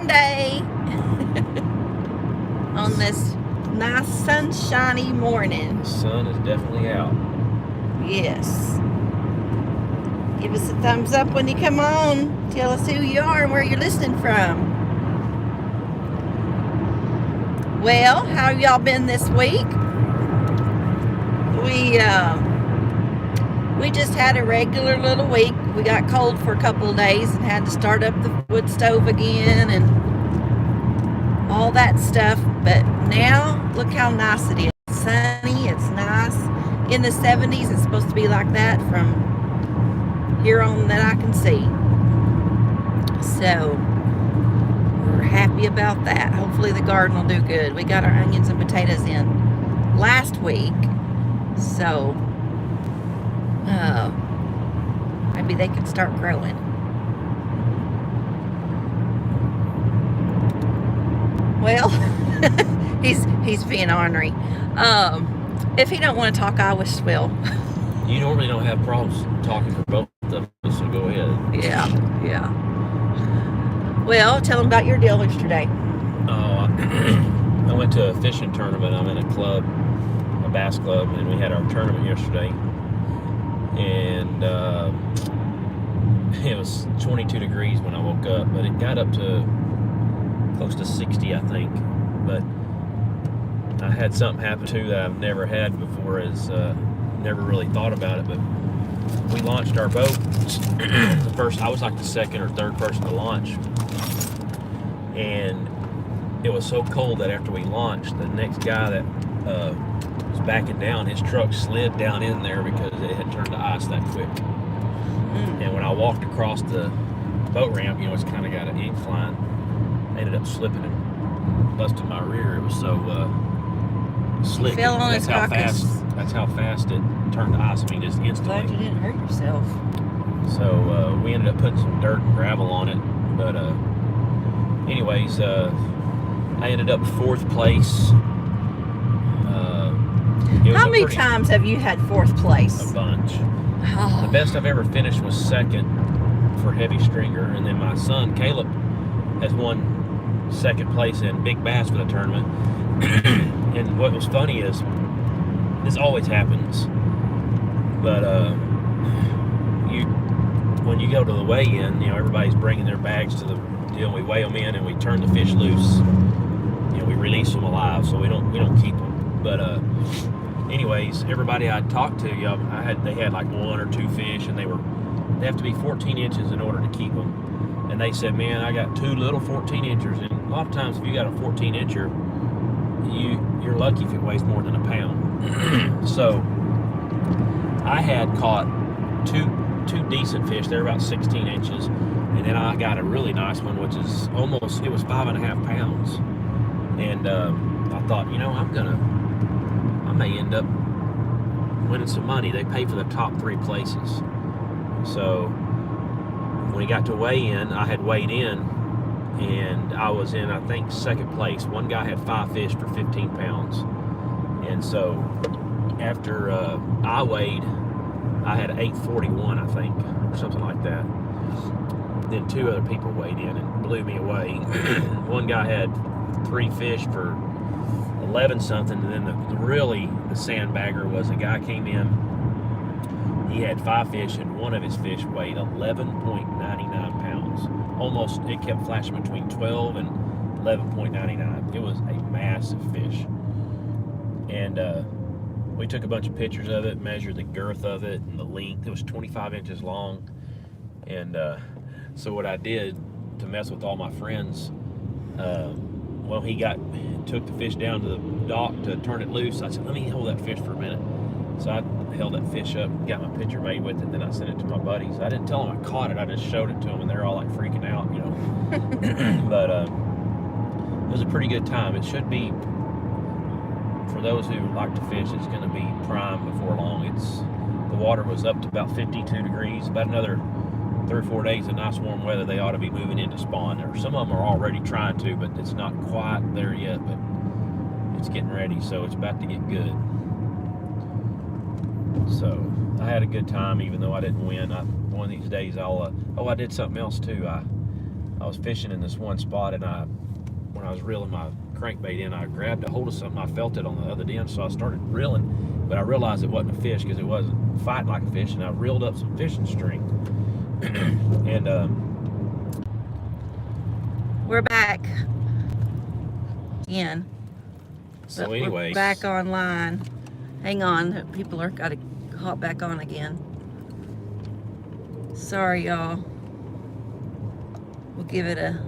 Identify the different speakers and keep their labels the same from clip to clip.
Speaker 1: Monday on this nice sunshiny morning.
Speaker 2: The sun is definitely out.
Speaker 1: Yes. Give us a thumbs up when you come on. Tell us who you are and where you're listening from. Well, how have y'all been this week? We just had a regular little week. We got cold for a couple of days and had to start up the wood stove again and all that stuff. But now, look how nice it is. It's sunny, it's nice. In the 70s, it's supposed to be like that from here on that I can see. So, we're happy about that. Hopefully the garden will do good. We got our onions and potatoes in last week. So, maybe they can start growing. Well, he's being ornery. If he don't want to talk, I wish will.
Speaker 2: You normally don't have problems talking for both of us, so go ahead.
Speaker 1: Yeah. Well, tell them about your deal yesterday.
Speaker 2: I went to a fishing tournament. I'm in a club, a bass club, and we had our tournament yesterday. And it was 22 degrees when I woke up, but it got up to close to 60, I think. But I had something happen too that I've never had before. Never really thought about it, but we launched our boat. I was like the second or third person to launch, and it was so cold that after we launched, the next guy that was backing down, his truck slid down in there because it had turned to ice that quick. And when I walked across the boat ramp, it's kind of got an incline. I ended up slipping and busting my rear. It was so slick.
Speaker 1: You fell on his carcass.
Speaker 2: That's how fast it turned to ice. I mean, just instantly.
Speaker 1: Glad you didn't hurt yourself.
Speaker 2: So we ended up putting some dirt and gravel on it. But anyways, I ended up fourth place.
Speaker 1: How many times have you had fourth place?
Speaker 2: A bunch.
Speaker 1: Oh.
Speaker 2: The best I've ever finished was second for heavy stringer, and then my son Caleb has won second place in big bass for the tournament. And what was funny is this always happens, but when you go to the weigh-in, everybody's bringing their bags to the deal. We weigh them in and we turn the fish loose. We release them alive, so we don't keep them. But anyways, everybody I talked to, they had like one or two fish, and they have to be 14 inches in order to keep them. And they said, man, I got two little 14 inchers, and a lot of times if you got a 14 incher, you're lucky if it weighs more than a pound. So I had caught two decent fish. They're about 16 inches, and then I got a really nice one, which is it was 5.5 pounds. And I thought, I may end up winning some money. They pay for the top 3 places. So when we got to weigh in, I had weighed in, and I was in, I think, second place. One guy had 5 fish for 15 pounds. And so after I weighed, I had 841, I think, or something like that. Then 2 other people weighed in and blew me away. One guy had 3 fish for 11 something, and then the sandbagger was a guy came in. He had 5 fish, and one of his fish weighed 11.99 pounds. Almost, it kept flashing between 12 and 11.99. It was a massive fish. And we took a bunch of pictures of it, measured the girth of it and the length. It was 25 inches long. And so what I did to mess with all my friends, he took the fish down to the dock to turn it loose. I said, let me hold that fish for a minute. So I held that fish up, got my picture made with it, then I sent it to my buddies. I didn't tell them I caught it, I just showed it to them, and they're all like freaking out, But it was a pretty good time. It should be, for those who like to fish, it's going to be prime before long. The water was up to about 52 degrees. About another 3 or 4 days of nice warm weather, they ought to be moving into spawn. Or some of them are already trying to, but it's not quite there yet, but it's getting ready, so it's about to get good. So I had a good time, even though I didn't win. One of these days I did something else too. I was fishing in this one spot, and when I was reeling my crankbait in, I grabbed a hold of something. I felt it on the other end, so I started reeling, but I realized it wasn't a fish because it wasn't fighting like a fish, and I reeled up some fishing string. And
Speaker 1: we're back again.
Speaker 2: so
Speaker 1: But
Speaker 2: anyways,
Speaker 1: we're back online. Hang on, people are got to hop back on again. Sorry, y'all. We'll give it a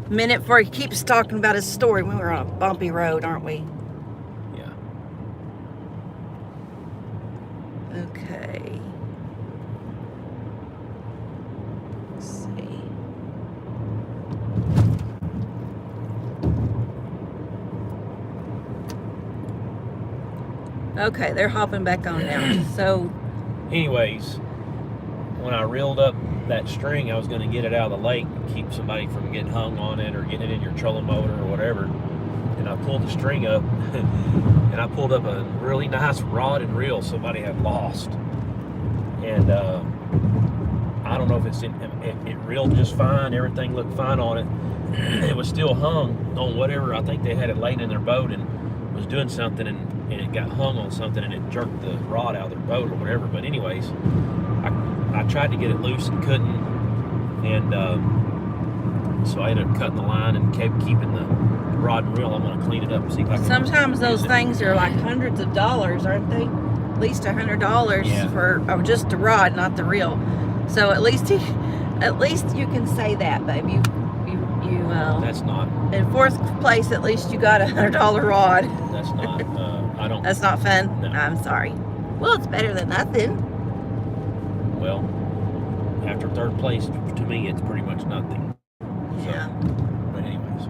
Speaker 1: minute before he keeps talking about his story. We were on a bumpy road, aren't we?
Speaker 2: yeah.
Speaker 1: Okay. Let's see. Okay, they're hopping back on now. So,
Speaker 2: Anyways, when I reeled up that string, I was going to get it out of the lake and keep somebody from getting hung on it or getting it in your trolling motor or whatever. And I pulled the string up, and I pulled up a really nice rod and reel somebody had lost. And I don't know if it reeled just fine. Everything looked fine on it. It was still hung on whatever. I think they had it laying in their boat and was doing something, and it got hung on something, and it jerked the rod out of their boat or whatever. But anyways, I tried to get it loose and couldn't, and so I ended up cutting the line and kept keeping the rod and reel. I'm going to clean it up and see if I can.
Speaker 1: sometimes those
Speaker 2: use it.
Speaker 1: things are like hundreds of dollars, aren't they? At least $100
Speaker 2: Yeah.
Speaker 1: for just the rod, not the reel. So at least you can say that, babe. You
Speaker 2: That's not.
Speaker 1: in fourth place. At least you got $100 rod.
Speaker 2: That's not. I don't.
Speaker 1: That's not fun.
Speaker 2: No.
Speaker 1: I'm sorry. Well, it's better than nothing.
Speaker 2: Well, after third place, to me, it's pretty much nothing. So,
Speaker 1: Yeah.
Speaker 2: But anyways,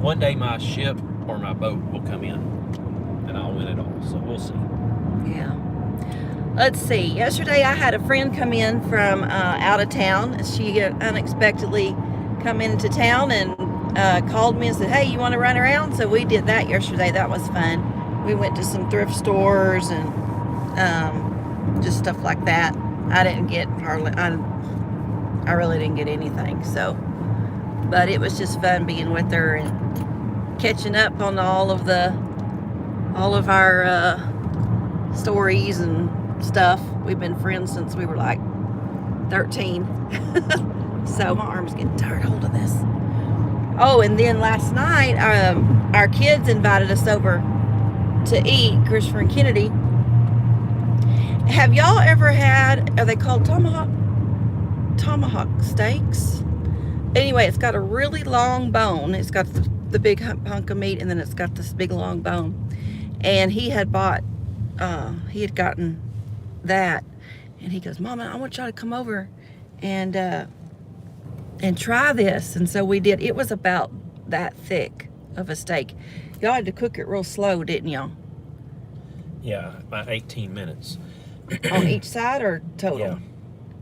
Speaker 2: one day my ship or my boat will come in, and I'll win it all. So we'll see.
Speaker 1: Yeah. Let's see. Yesterday I had a friend come in from out of town. She unexpectedly come into town and called me and said, "Hey, you want to run around?" So we did that yesterday. That was fun. We went to some thrift stores and just stuff like that. I didn't get hardly. I really didn't get anything. So, but it was just fun being with her and catching up on all of our stories and stuff. We've been friends since we were like 13. So my arm's getting tired. Hold of this. Oh, and then last night, our kids invited us over to eat, Christopher and Kennedy. Have y'all ever had, are they called tomahawk steaks? Anyway, it's got a really long bone. It's got the big hunk of meat, and then it's got this big long bone. And he had gotten that, and he goes, "Mama, I want y'all to come over and try this." And so we did. It was about that thick of a steak. Y'all had to cook it real slow, didn't y'all?
Speaker 2: Yeah, about 18 minutes.
Speaker 1: On each side or total?
Speaker 2: Yeah.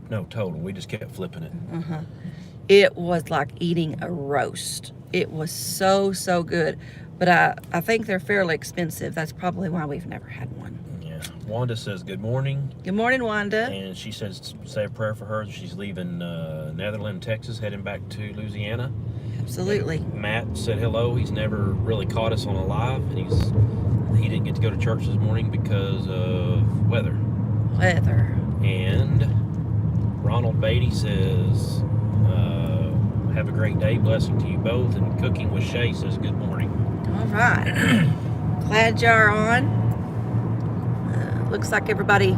Speaker 2: No, total. We just kept flipping it.
Speaker 1: Uh-huh. It was like eating a roast. It was so good. But I think they're fairly expensive. That's probably why we've never had one.
Speaker 2: Yeah. Wanda says good morning,
Speaker 1: Good morning, Wanda.
Speaker 2: and she says say a prayer for her. She's leaving Netherlands, Texas, heading back to Louisiana.
Speaker 1: Absolutely.
Speaker 2: Matt said hello. He's never really caught us on a live, and he didn't get to go to church this morning because of weather.
Speaker 1: Weather.
Speaker 2: And Ronald Beatty says, have a great day. Blessing to you both. And Cooking with Shay says good morning.
Speaker 1: All right. Glad y'all are on. Looks like everybody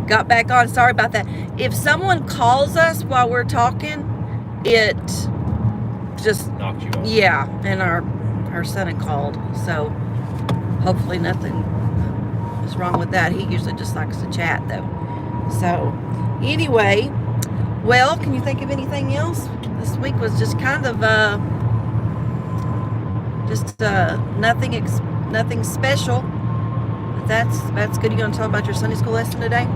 Speaker 1: got back on. Sorry about that. If someone calls us while we're talking, it just,
Speaker 2: Knocked you off.
Speaker 1: yeah, and our son had called. So hopefully nothing is wrong with that. He usually just likes to chat though. So anyway, well, can you think of anything else? This week was just kind of nothing special. But that's good. You gonna talk about your Sunday school lesson today?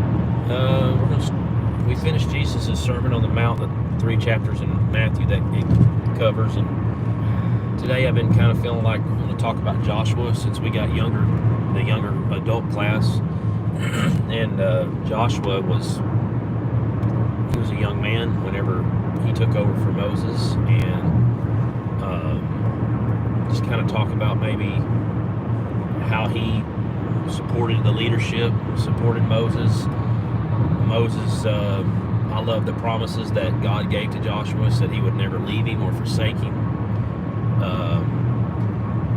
Speaker 2: We finished Jesus' Sermon on the Mount, the 3 chapters in Matthew that it covers, and today I've been kind of feeling like I'm going to talk about Joshua since we got the younger adult class. And Joshua was a young man whenever he took over for Moses, and just kind of talk about maybe how he supported the leadership, supported Moses. I love the promises that God gave to Joshua, said he would never leave him or forsake him.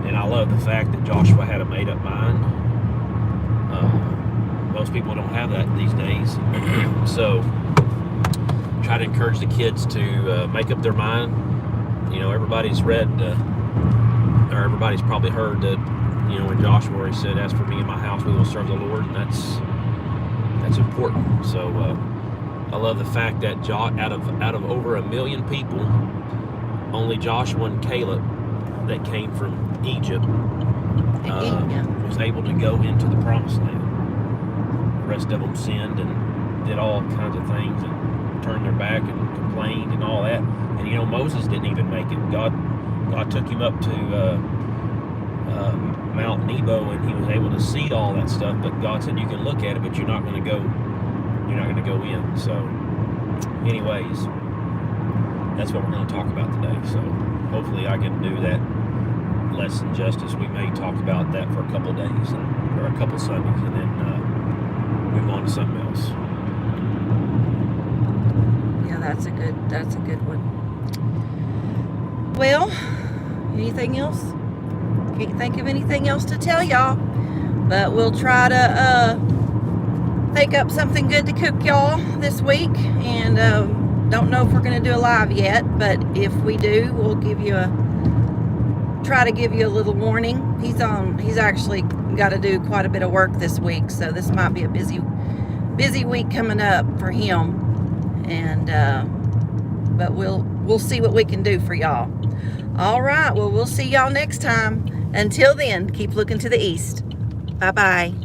Speaker 2: And I love the fact that Joshua had a made-up mind. Most people don't have that these days. So try to encourage the kids to make up their mind. You know, everybody's read, or everybody's probably heard that, you know, when Joshua, he said, "As for me and my house, we will serve the Lord," and that's important. So I love the fact that out of over 1 million people, only Joshua and Caleb that came from Egypt was able to go into the promised land. The rest of them sinned and did all kinds of things and turned their back and complained and all that. And you know, Moses didn't even make it. God took him up to Mount Nebo, and he was able to see all that stuff. But God said, "You can look at it, but you're not going to go. You're not going to go in." So, anyways, that's what we're going to talk about today. So, hopefully, I can do that lesson justice. We may talk about that for a couple of days or a couple Sundays, and then move on to something else.
Speaker 1: Yeah, that's a good one. Well, anything else? Can't think of anything else to tell y'all, but we'll try to think up something good to cook y'all this week, and don't know if we're going to do a live yet, but if we do, we'll try to give you a little warning. He's actually got to do quite a bit of work this week, so this might be a busy week coming up for him, and but we'll see what we can do for y'all. All right, well, we'll see y'all next time. Until then, keep looking to the east. Bye-bye.